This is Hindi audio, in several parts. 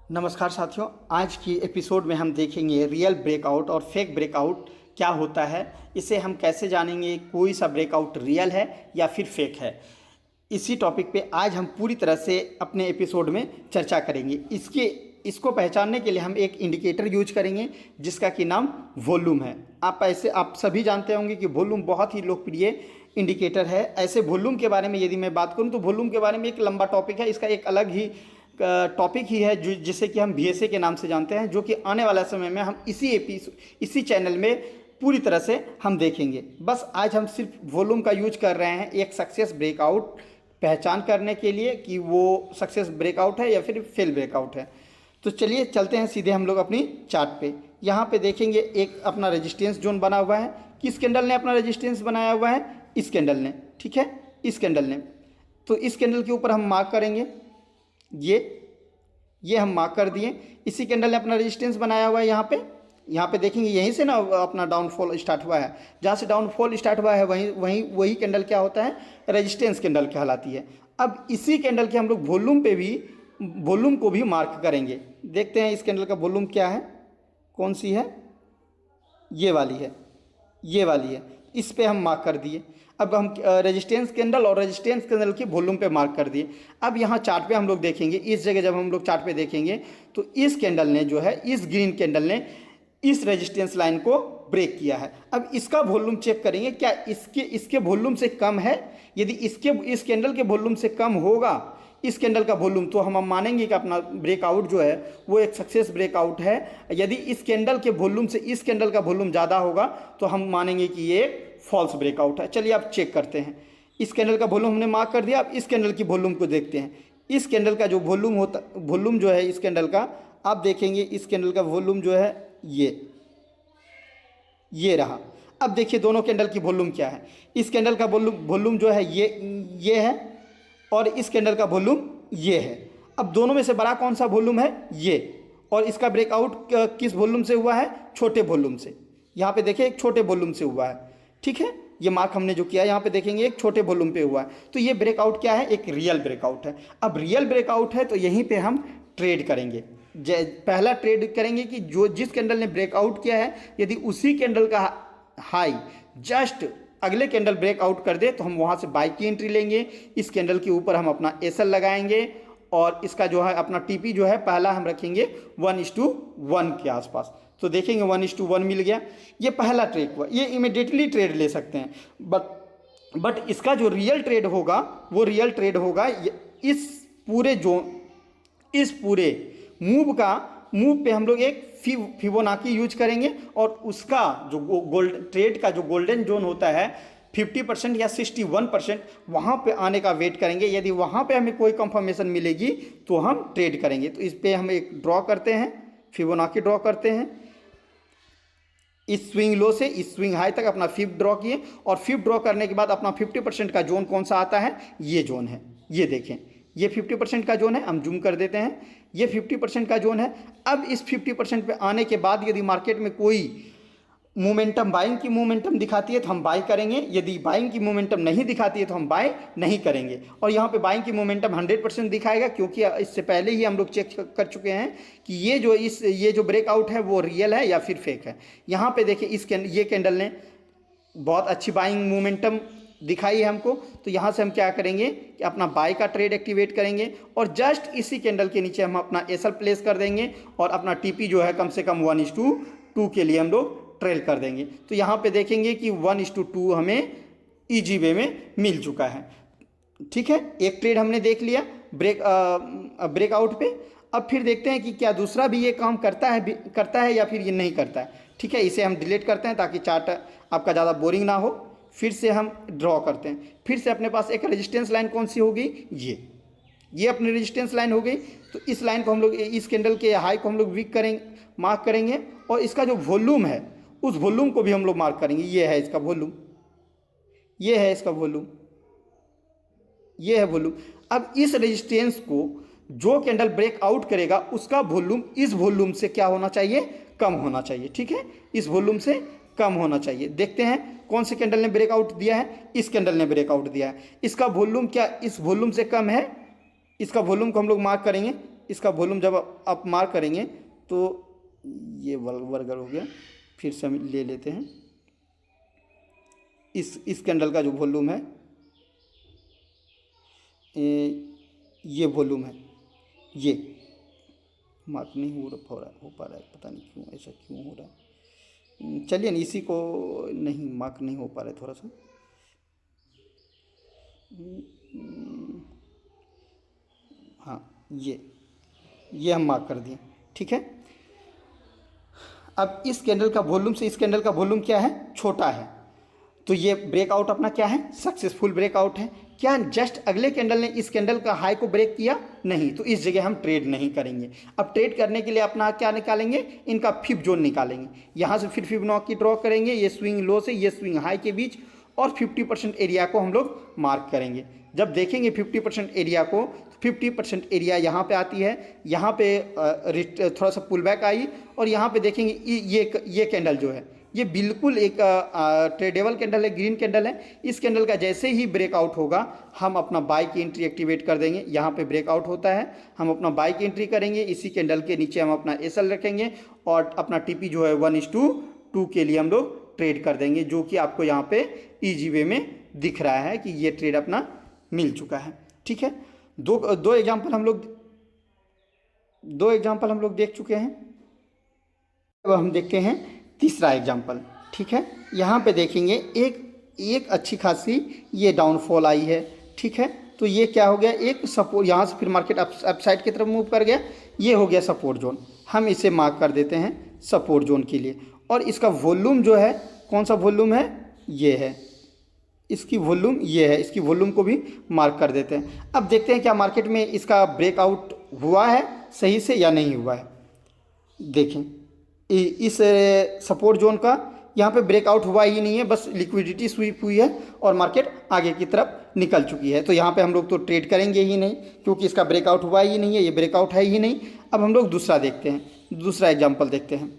नमस्कार साथियों, आज की एपिसोड में हम देखेंगे रियल ब्रेकआउट और फेक ब्रेकआउट क्या होता है। इसे हम कैसे जानेंगे कोई सा ब्रेकआउट रियल है या फिर फेक है। इसी टॉपिक पे आज हम पूरी तरह से अपने एपिसोड में चर्चा करेंगे। इसको पहचानने के लिए हम एक इंडिकेटर यूज करेंगे जिसका कि नाम वॉल्यूम है। आप सभी जानते होंगे कि वॉल्यूम बहुत ही लोकप्रिय इंडिकेटर है। ऐसे वॉल्यूम के बारे में यदि मैं बात करूं तो वॉल्यूम के बारे में एक लंबा टॉपिक है, इसका एक अलग ही टॉपिक ही है जिसे कि हम VSA के नाम से जानते हैं, जो कि आने वाला समय में हम इसी चैनल में पूरी तरह से हम देखेंगे। बस आज हम सिर्फ वॉल्यूम का यूज कर रहे हैं एक सक्सेस ब्रेकआउट पहचान करने के लिए कि वो सक्सेस ब्रेकआउट है या फिर फेल ब्रेकआउट है। तो चलिए चलते हैं सीधे हम लोग अपनी चार्ट पे। यहाँ पे देखेंगे एक अपना रेजिस्टेंस जोन बना हुआ है। किस कैंडल ने अपना रेजिस्टेंस बनाया हुआ है? इस कैंडल ने, ठीक है, इस कैंडल ने। तो इस कैंडल के ऊपर हम मार्क करेंगे, ये हम मार्क कर दिए। इसी कैंडल ने अपना रेजिस्टेंस बनाया हुआ है। यहाँ पे देखेंगे यहीं से ना अपना डाउनफॉल स्टार्ट हुआ है। जहाँ से डाउनफॉल स्टार्ट हुआ है वही कैंडल क्या होता है? रेजिस्टेंस कैंडल कहलाती है। अब इसी कैंडल के हम लोग वॉल्यूम को भी मार्क करेंगे। देखते हैं इस कैंडल का वॉल्यूम क्या है, कौन सी है? ये वाली है। इस पे हम मार्क कर दिए। अब हम रेजिस्टेंस कैंडल और रेजिस्टेंस कैंडल की वॉल्यूम पे मार्क कर दिए। अब यहाँ चार्ट पे हम लोग देखेंगे, इस जगह जब हम लोग चार्ट पे देखेंगे तो इस कैंडल ने जो है, इस ग्रीन कैंडल ने इस रेजिस्टेंस लाइन को ब्रेक किया है। अब इसका वॉल्यूम चेक करेंगे, क्या इसके वॉल्यूम से कम है? यदि इस कैंडल के वॉल्यूम से कम होगा इस कैंडल का वॉल्यूम, तो हम मानेंगे कि अपना ब्रेकआउट जो है वो एक सक्सेस ब्रेकआउट है। यदि इस कैंडल के वॉल्यूम से इस कैंडल का वॉल्यूम ज़्यादा होगा तो हम मानेंगे कि ये फॉल्स ब्रेकआउट है। चलिए आप चेक करते हैं। इस कैंडल का वॉल्यूम हमने मार्क कर दिया। अब इस कैंडल की वॉल्यूम को देखते हैं। इस कैंडल का जो वॉल्यूम जो है इस कैंडल का, आप देखेंगे इस कैंडल का वॉल्यूम जो है ये रहा। अब देखिए दोनों कैंडल की वॉल्यूम क्या है। इस कैंडल का वॉल्यूम जो है ये है और इस कैंडल का वॉल्यूम ये है। अब दोनों में से बड़ा कौन सा वॉल्यूम है? ये। और इसका ब्रेकआउट किस वॉल्यूम से हुआ है? छोटे वॉल्यूम से। यहाँ पे देखिए एक छोटे वॉल्यूम से हुआ है, ठीक है। ये मार्क हमने जो किया यहाँ पे देखेंगे एक छोटे वॉल्यूम पे हुआ है। तो ये ब्रेकआउट क्या है? एक रियल ब्रेकआउट है। अब रियल ब्रेकआउट है तो यहीं पे हम ट्रेड करेंगे। पहला ट्रेड करेंगे कि जिस कैंडल ने ब्रेकआउट किया है, यदि उसी कैंडल का हाई जस्ट अगले कैंडल ब्रेकआउट कर दे तो हम वहाँ से बाई की एंट्री लेंगे। इस कैंडल के ऊपर हम अपना SL लगाएंगे और इसका जो है अपना TP जो है पहला हम रखेंगे 1:1 के आसपास। तो देखेंगे 1:1 मिल गया। ये पहला ट्रेड हुआ, ये इमीडिएटली ट्रेड ले सकते हैं। बट इसका जो रियल ट्रेड होगा वो रियल ट्रेड होगा इस पूरे मूव पे हम लोग एक फिबोनाची यूज करेंगे और उसका जो ट्रेड का जो गोल्डन जोन होता है 50% या 61%, वहाँ पे आने का वेट करेंगे। यदि वहाँ पे हमें कोई कंफर्मेशन मिलेगी तो हम ट्रेड करेंगे। तो इस पे हम एक ड्रॉ करते हैं, फिबोनाची ड्रॉ करते हैं। इस स्विंग लो से इस स्विंग हाई तक अपना फिब ड्रॉ किए और फिब ड्रॉ करने के बाद अपना 50% का जोन कौन सा आता है? ये जोन है। ये देखें, ये 50% का जोन है। हम जूम कर देते हैं, ये 50% का जोन है। अब इस 50% पे आने के बाद यदि मार्केट में कोई मोमेंटम, बाइंग की मोमेंटम दिखाती है तो हम बाई करेंगे। यदि बाइंग की मोमेंटम नहीं दिखाती है तो हम बाई नहीं करेंगे। और यहाँ पे बाइंग की मोमेंटम 100% दिखाएगा, क्योंकि इससे पहले ही हम लोग चेक कर चुके हैं कि ये जो ब्रेकआउट है वो रियल है या फिर फेक है। यहाँ पे देखिए ये कैंडल ने बहुत अच्छी बाइंग मोमेंटम दिखाई है हमको। तो यहाँ से हम क्या करेंगे कि अपना बाय का ट्रेड एक्टिवेट करेंगे और जस्ट इसी कैंडल के नीचे हम अपना SL प्लेस कर देंगे और अपना TP जो है कम से कम 1:2 के लिए हम लोग ट्रेल कर देंगे। तो यहाँ पे देखेंगे कि 1:2 हमें ईजी वे में मिल चुका है, ठीक है। एक ट्रेड हमने देख लिया ब्रेकआउट पे। अब फिर देखते हैं कि क्या दूसरा भी ये काम करता है या फिर ये नहीं करता है, ठीक है। इसे हम डिलीट करते हैं ताकि चार्ट आपका ज़्यादा बोरिंग ना हो। फिर से हम ड्रॉ करते हैं। फिर से अपने पास एक रेजिस्टेंस लाइन कौन सी होगी? ये अपनी रेजिस्टेंस लाइन हो गई। तो इस लाइन को हम लोग, इस कैंडल के हाई को हम लोग मार्क करेंगे और इसका जो वॉल्यूम है उस वॉल्यूम को भी हम लोग मार्क करेंगे। ये है इसका वॉल्यूम, ये है इसका वॉल्यूम, ये है वॉल्यूम। अब इस रेजिस्टेंस को जो कैंडल ब्रेकआउट करेगा उसका वॉल्यूम इस वॉल्यूम से क्या होना चाहिए? कम होना चाहिए, ठीक है। इस वॉल्यूम से कम होना चाहिए। देखते हैं कौन से कैंडल ने ब्रेकआउट दिया है? इस कैंडल ने ब्रेकआउट दिया है। इसका वॉल्यूम क्या इस वॉल्यूम से कम है? इसका वॉल्यूम को हम लोग मार्क करेंगे, इसका वॉल्यूम जब आप मार्क करेंगे तो ये वर्गर हो गया। फिर से हम ले लेते हैं इस कैंडल का जो वॉल्यूम है, ये वॉल्यूम है, ये मार्क नहीं हो पा रहा है, पता नहीं क्यों ऐसा क्यों हो रहा है। चलिए इसी को नहीं मार्क नहीं हो पा रहा है थोड़ा सा। हाँ ये हम मार्क कर दिए, ठीक है। अब इस कैंडल का वॉल्यूम से इस कैंडल का वॉल्यूम क्या है, छोटा है, तो ये ब्रेकआउट अपना क्या है, सक्सेसफुल ब्रेकआउट है। क्या जस्ट अगले कैंडल ने इस कैंडल का हाई को ब्रेक किया, नहीं, तो इस जगह हम ट्रेड नहीं करेंगे। अब ट्रेड करने के लिए अपना क्या निकालेंगे, इनका फिब जोन निकालेंगे। यहाँ से फिर फिबोनाची ड्रॉ करेंगे, ये स्विंग लो से ये स्विंग हाई के बीच, और 50% एरिया को हम लोग मार्क करेंगे। जब देखेंगे 50% एरिया को, तो 50% एरिया यहाँ पे आती है, यहाँ पे थोड़ा सा पुल बैक आई, और यहाँ पे देखेंगे ये कैंडल जो है ये बिल्कुल एक ट्रेडेबल कैंडल है, ग्रीन कैंडल है। इस कैंडल का जैसे ही ब्रेकआउट होगा हम अपना बाय की एंट्री एक्टिवेट कर देंगे। यहाँ पे ब्रेकआउट होता है, हम अपना बाय की एंट्री करेंगे। इसी कैंडल के नीचे हम अपना एसएल रखेंगे और अपना टीपी जो है 1:2 के लिए हम लोग ट्रेड कर देंगे, जो कि आपको यहाँ पे ईजी वे में दिख रहा है कि ये ट्रेड अपना मिल चुका है, ठीक है। दो एग्जाम्पल हम लोग देख चुके हैं। अब हम देखते हैं तीसरा एग्जाम्पल, ठीक है। यहाँ पे देखेंगे एक अच्छी खासी ये डाउनफॉल आई है, ठीक है। तो ये क्या हो गया, एक सपोर्ट, यहाँ से फिर मार्केट अपसाइड की तरफ मूव कर गया, ये हो गया सपोर्ट जोन। हम इसे मार्क कर देते हैं सपोर्ट जोन के लिए। और इसका वॉल्यूम जो है, कौन सा वॉल्यूम है, ये है, इसकी वॉल्यूम ये है, इसकी वॉल्यूम को भी मार्क कर देते हैं। अब देखते हैं क्या मार्केट में इसका ब्रेकआउट हुआ है सही से या नहीं हुआ है। देखें इस सपोर्ट जोन का यहाँ पे ब्रेकआउट हुआ ही नहीं है, बस लिक्विडिटी स्वीप हुई है और मार्केट आगे की तरफ निकल चुकी है। तो यहाँ पे हम लोग तो ट्रेड करेंगे ही नहीं, क्योंकि इसका ब्रेकआउट हुआ ही नहीं है, ये ब्रेकआउट है ही नहीं। अब हम लोग दूसरा देखते हैं, दूसरा एग्जाम्पल देखते हैं।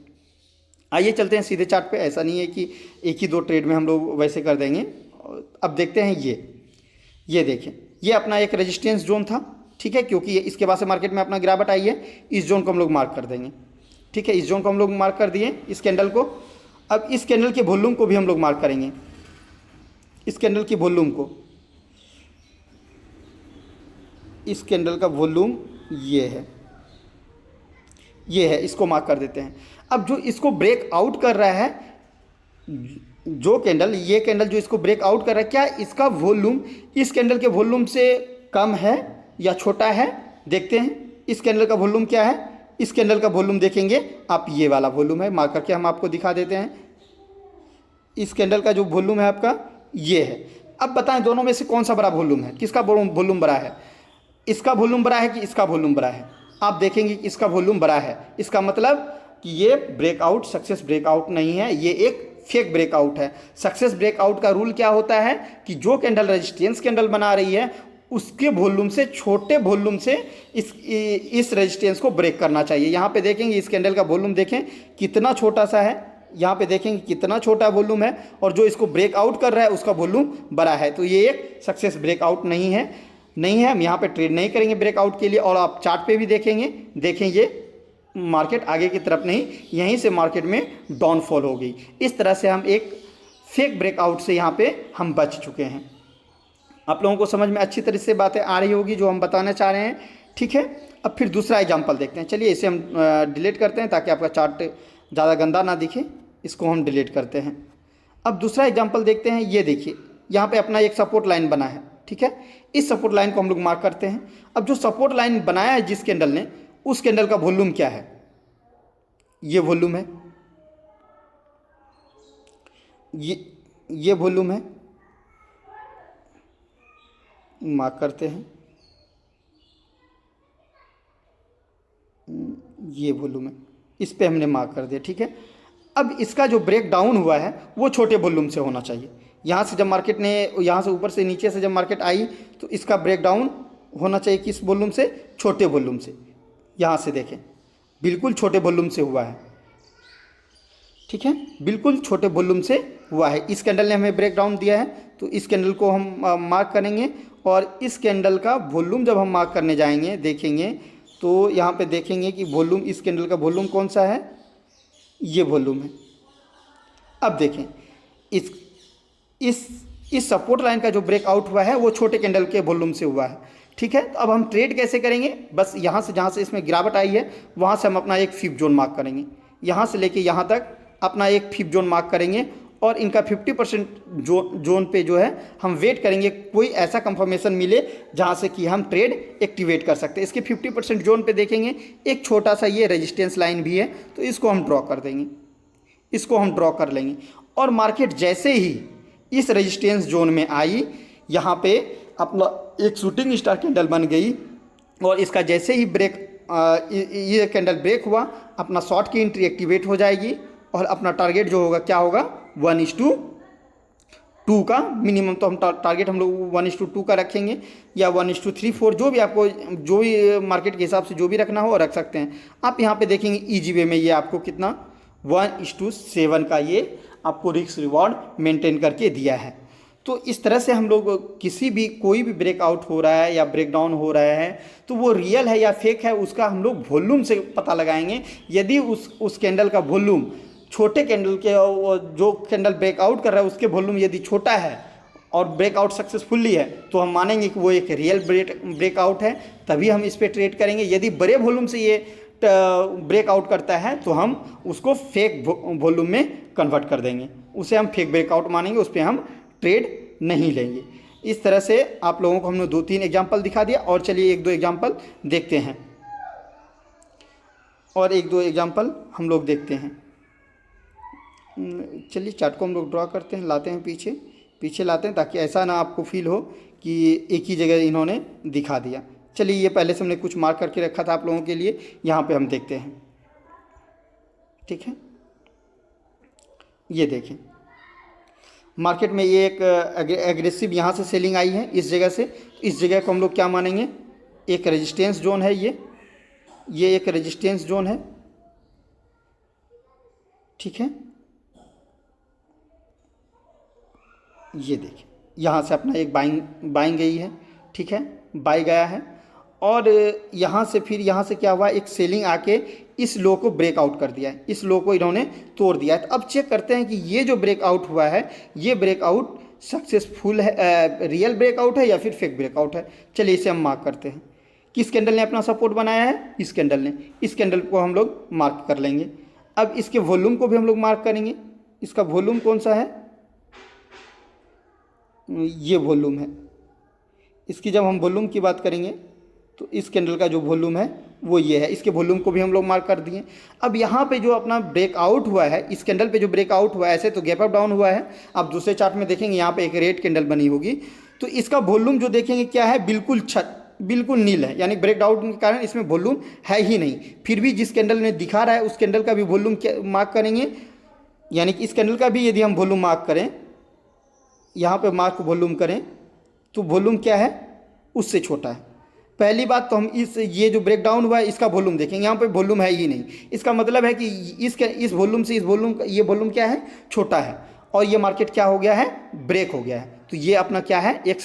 आइए चलते हैं सीधे चार्ट पे। ऐसा नहीं है कि एक ही दो ट्रेड में हम लोग वैसे कर देंगे। अब देखते हैं ये देखें, ये अपना एक रेजिस्टेंस जोन था, ठीक है, क्योंकि इसके बाद से मार्केट में अपना गिरावट आई है। इस जोन को हम लोग मार्क कर देंगे, ठीक है। इस जोन को हम लोग मार्क कर दिए, इस कैंडल को। अब इस कैंडल के वॉल्यूम को भी हम लोग मार्क करेंगे, इस कैंडल की वॉल्यूम को। इस कैंडल का वॉल्यूम ये है, इसको मार्क कर देते हैं। अब जो इसको ब्रेक आउट कर रहा है, जो कैंडल, ये कैंडल जो इसको ब्रेक आउट कर रहा है, क्या इसका वॉल्यूम इस कैंडल के वॉल्यूम से कम है या छोटा है। देखते हैं इस कैंडल का वॉल्यूम क्या है। इस कैंडल का वॉल्यूम देखेंगे आप, ये वाला वॉल्यूम है, मार्क करके हम आपको दिखा देते हैं। इस कैंडल का जो वॉल्यूम है आपका ये है। अब बताएं दोनों में से कौन सा बड़ा वॉल्यूम है, किसका वॉल्यूम बड़ा है, इसका वॉल्यूम बड़ा है कि इसका वॉल्यूम बड़ा है। आप देखेंगे कि इसका वॉल्यूम बड़ा है, इसका मतलब कि ये ब्रेकआउट सक्सेस ब्रेकआउट नहीं है, ये एक फेक ब्रेकआउट है। सक्सेस ब्रेकआउट का रूल क्या होता है कि जो कैंडल रेजिस्टेंस कैंडल बना रही है उसके वॉल्यूम से, छोटे वॉल्यूम से इस रेजिस्टेंस को ब्रेक करना चाहिए। यहाँ पे देखेंगे इस कैंडल का वॉल्यूम देखें कितना छोटा सा है, यहाँ पे देखेंगे कितना छोटा वॉल्यूम है, और जो इसको ब्रेकआउट कर रहा है उसका वॉल्यूम बड़ा है। तो ये एक सक्सेस ब्रेकआउट नहीं है, हम यहाँ पे ट्रेड नहीं करेंगे ब्रेकआउट के लिए। और आप चार्ट पे भी देखें ये मार्केट आगे की तरफ नहीं, यहीं से मार्केट में डाउनफॉल हो गई। इस तरह से हम एक फेक ब्रेकआउट से यहाँ पे हम बच चुके हैं। आप लोगों को समझ में अच्छी तरह से बातें आ रही होगी जो हम बताना चाह रहे हैं, ठीक है। अब फिर दूसरा एग्जांपल देखते हैं। चलिए इसे हम डिलीट करते हैं ताकि आपका चार्ट ज़्यादा गंदा ना दिखे, इसको हम डिलीट करते हैं। अब दूसरा एग्जांपल देखते हैं। ये देखिए यहाँ पे अपना एक सपोर्ट लाइन बना है, ठीक है। इस सपोर्ट लाइन को हम लोग मार्क करते हैं। अब जो सपोर्ट लाइन बनाया है जिस कैंडल ने, उस कैंडल का वॉल्यूम क्या है, ये वॉल्यूम है, ये वॉल्यूम है, मार्क करते हैं, ये वॉल्यूम है, इस पे हमने मार्क कर दिया, ठीक है। अब इसका जो ब्रेक डाउन हुआ है वो छोटे वॉल्यूम से होना चाहिए। यहाँ से जब मार्केट ने, यहाँ से ऊपर से नीचे से जब मार्केट आई तो इसका ब्रेक डाउन होना चाहिए किस वॉल्यूम से, छोटे वॉल्यूम से। यहाँ से देखें बिल्कुल छोटे वॉल्यूम से हुआ है, ठीक है, बिल्कुल छोटे वॉल्यूम से हुआ है। इस कैंडल ने हमें ब्रेक डाउन दिया है तो इस कैंडल को हम मार्क करेंगे, और इस कैंडल का वॉल्यूम जब हम मार्क करने जाएंगे देखेंगे तो यहाँ पे देखेंगे कि वॉल्यूम, इस कैंडल का वॉल्यूम कौन सा है, ये वॉल्यूम है। अब देखें इस इस इस सपोर्ट लाइन का जो ब्रेकआउट हुआ है वो छोटे कैंडल के वॉल्यूम से हुआ है, ठीक है। तो अब हम ट्रेड कैसे करेंगे, बस यहाँ से जहाँ से इसमें गिरावट आई है वहाँ से हम अपना एक फिफ्थ जोन मार्क करेंगे, यहाँ से लेके यहाँ तक अपना एक फिफ्थ जोन मार्क करेंगे और इनका 50% जोन पे जो है हम वेट करेंगे कोई ऐसा कंफर्मेशन मिले जहाँ से कि हम ट्रेड एक्टिवेट कर सकते हैं। इसके 50% जोन पे देखेंगे एक छोटा सा ये रेजिस्टेंस लाइन भी है, तो इसको हम ड्रॉ कर देंगे, इसको हम ड्रॉ कर लेंगे। और मार्केट जैसे ही इस रेजिस्टेंस जोन में आई, यहाँ पे अपना एक शूटिंग स्टार कैंडल बन गई और इसका जैसे ही ये कैंडल ब्रेक हुआ, अपना शॉर्ट की एंट्री एक्टिवेट हो जाएगी और अपना टारगेट जो होगा क्या होगा 1:2 का मिनिमम। तो हम टारगेट हम लोग 1:2 का रखेंगे या 1:3-4, जो भी आपको, जो भी मार्केट के हिसाब से जो भी रखना हो रख सकते हैं। आप यहाँ पे देखेंगे ईजी वे में ये आपको कितना 1:7 का ये आपको रिस्क रिवॉर्ड मेंटेन करके दिया है। तो इस तरह से हम लोग किसी भी कोई भी ब्रेकआउट हो रहा है या ब्रेकडाउन हो रहा है तो वो रियल है या फेक है उसका हम लोग वॉल्यूम से पता लगाएंगे। यदि उस कैंडल का वॉल्यूम छोटे कैंडल के, जो कैंडल ब्रेकआउट कर रहा है उसके वॉल्यूम यदि छोटा है और ब्रेकआउट सक्सेसफुली है तो हम मानेंगे कि वो एक रियल ब्रेकआउट है, तभी हम इस पर ट्रेड करेंगे। यदि बड़े वॉल्यूम से ये ब्रेकआउट करता है तो हम उसको फेक वॉल्यूम में कन्वर्ट कर देंगे, उसे हम फेक ब्रेकआउट मानेंगे, उस पर हम ट्रेड नहीं लेंगे। इस तरह से आप लोगों को हमने 2-3 एग्जाम्पल दिखा दिया और चलिए 1-2 एग्जाम्पल देखते हैं और 1-2 एग्जाम्पल हम लोग देखते हैं। चलिए चार्ट को हम लोग ड्रॉ करते हैं, लाते हैं पीछे लाते हैं ताकि ऐसा ना आपको फील हो कि एक ही जगह इन्होंने दिखा दिया। चलिए ये पहले से हमने कुछ मार्क करके रखा था आप लोगों के लिए, यहाँ पे हम देखते हैं, ठीक है। ये देखें मार्केट में ये एक एग्रेसिव यहाँ से सेलिंग आई है इस जगह से, इस जगह को हम लोग क्या मानेंगे, एक रेजिस्टेंस जोन है, ये एक रेजिस्टेंस जोन है, ठीक है। ये देखिए यहाँ से अपना एक बाइंग गई है, ठीक है, बाई गया है और यहाँ से फिर यहाँ से क्या हुआ, एक सेलिंग आके इस लो को ब्रेकआउट कर दिया है, इस लो को इन्होंने तोड़ दिया है। तो अब चेक करते हैं कि ये जो ब्रेकआउट हुआ है ये ब्रेकआउट सक्सेसफुल है, रियल ब्रेकआउट है या फिर फेक ब्रेकआउट है। चलिए इसे हम मार्क करते हैं। किस कैंडल ने अपना सपोर्ट बनाया है, इस कैंडल ने, इस कैंडल को हम लोग मार्क कर लेंगे। अब इसके वॉल्यूम को भी हम लोग मार्क करेंगे, इसका वॉल्यूम कौन सा है, ये वॉल्यूम है। इसकी जब हम वॉल्यूम की बात करेंगे तो इस कैंडल का जो वॉल्यूम है वो ये है, इसके वॉल्यूम को भी हम लोग मार्क कर दिए। अब यहाँ पे जो अपना ब्रेकआउट हुआ है, इस कैंडल पे जो ब्रेकआउट हुआ है, ऐसे तो गैप अप डाउन हुआ है, आप दूसरे चार्ट में देखेंगे यहाँ पे एक रेड कैंडल बनी होगी, तो इसका वॉल्यूम जो देखेंगे क्या है, बिल्कुल नील है, यानी ब्रेकडाउन के कारण इसमें वॉल्यूम है ही नहीं। फिर भी जिस कैंडल में दिखा रहा है उस कैंडल का भी वॉल्यूम मार्क करेंगे, यानी कि इस कैंडल का भी यदि हम वॉल्यूम मार्क करें, यहाँ पे मार्क वॉल्यूम करें तो वॉल्यूम क्या है, उससे छोटा है। पहली बात तो हम ये जो ब्रेकडाउन हुआ है इसका वॉल्यूम देखेंगे, यहाँ पे वॉल्यूम है ही नहीं, इसका मतलब है कि इस वॉल्यूम से इस वॉल्यूम, ये वॉल्यूम क्या है, छोटा है और ये मार्केट क्या हो गया है, ब्रेक हो गया है। तो ये अपना क्या है, एक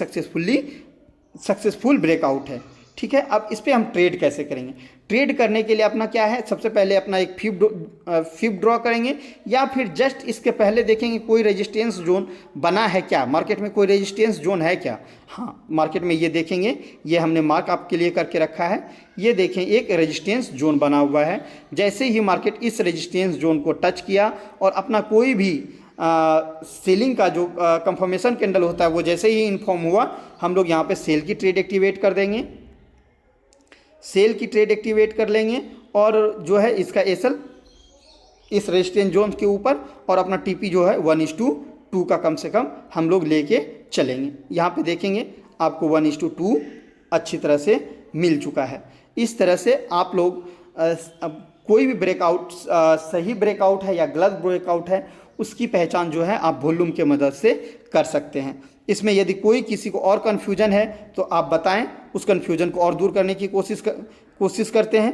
सक्सेसफुल ब्रेकआउट है, ठीक है। अब इस पर हम ट्रेड कैसे करेंगे, ट्रेड करने के लिए अपना क्या है, सबसे पहले अपना एक फिफ्थ ड्रॉ करेंगे या फिर जस्ट इसके पहले देखेंगे कोई रेजिस्टेंस जोन बना है क्या, मार्केट में कोई रेजिस्टेंस जोन है क्या। हाँ, मार्केट में ये देखेंगे, ये हमने मार्क आपके लिए करके रखा है, ये देखें एक रेजिस्टेंस जोन बना हुआ है। जैसे ही मार्केट इस रेजिस्टेंस जोन को टच किया और अपना कोई भी सेलिंग का जो कंफर्मेशन कैंडल होता है वो जैसे ही इन्फॉर्म हुआ, हम लोग यहाँ पे सेल की ट्रेड एक्टिवेट कर देंगे, सेल की ट्रेड एक्टिवेट कर लेंगे और जो है इसका एसएल इस रेजिस्टेंस जोन के ऊपर और अपना टीपी जो है 1:2 का कम से कम हम लोग लेके चलेंगे। यहाँ पे देखेंगे आपको 1:2 अच्छी तरह से मिल चुका है। इस तरह से आप लोग कोई भी ब्रेकआउट सही ब्रेकआउट है या गलत ब्रेकआउट है उसकी पहचान जो है आप वॉल्यूम के मदद से कर सकते हैं। इसमें यदि कोई किसी को और कन्फ्यूजन है तो आप बताएं, उस कन्फ्यूजन को और दूर करने की कोशिश करते हैं।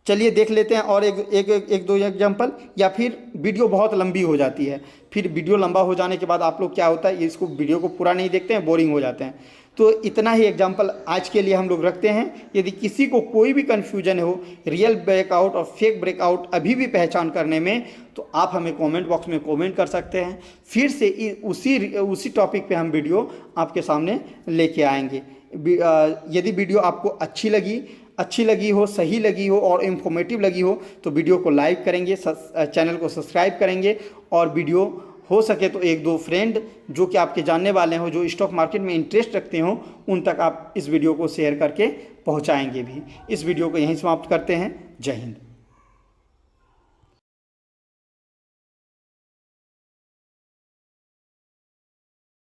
चलिए देख लेते हैं और एक दो एग्जाम्पल, या फिर वीडियो बहुत लंबी हो जाती है। फिर वीडियो लंबा हो जाने के बाद आप लोग क्या होता है, इसको वीडियो को पूरा नहीं देखते हैं, बोरिंग हो जाते हैं। तो इतना ही एग्जाम्पल आज के लिए हम लोग रखते हैं। यदि किसी को कोई भी कन्फ्यूजन हो रियल ब्रेकआउट और फेक ब्रेकआउट अभी भी पहचान करने में, तो आप हमें कमेंट बॉक्स में कमेंट कर सकते हैं। फिर से उसी टॉपिक पे हम वीडियो आपके सामने लेके आएंगे। यदि वीडियो आपको अच्छी लगी हो, सही लगी हो और इन्फॉर्मेटिव लगी हो तो वीडियो को लाइक करेंगे, चैनल को सब्सक्राइब करेंगे, और वीडियो हो सके तो एक दो फ्रेंड जो कि आपके जानने वाले हो, जो स्टॉक मार्केट में इंटरेस्ट रखते हो, उन तक आप इस वीडियो को शेयर करके पहुंचाएंगे भी। इस वीडियो को यहीं समाप्त करते हैं। जय हिंद।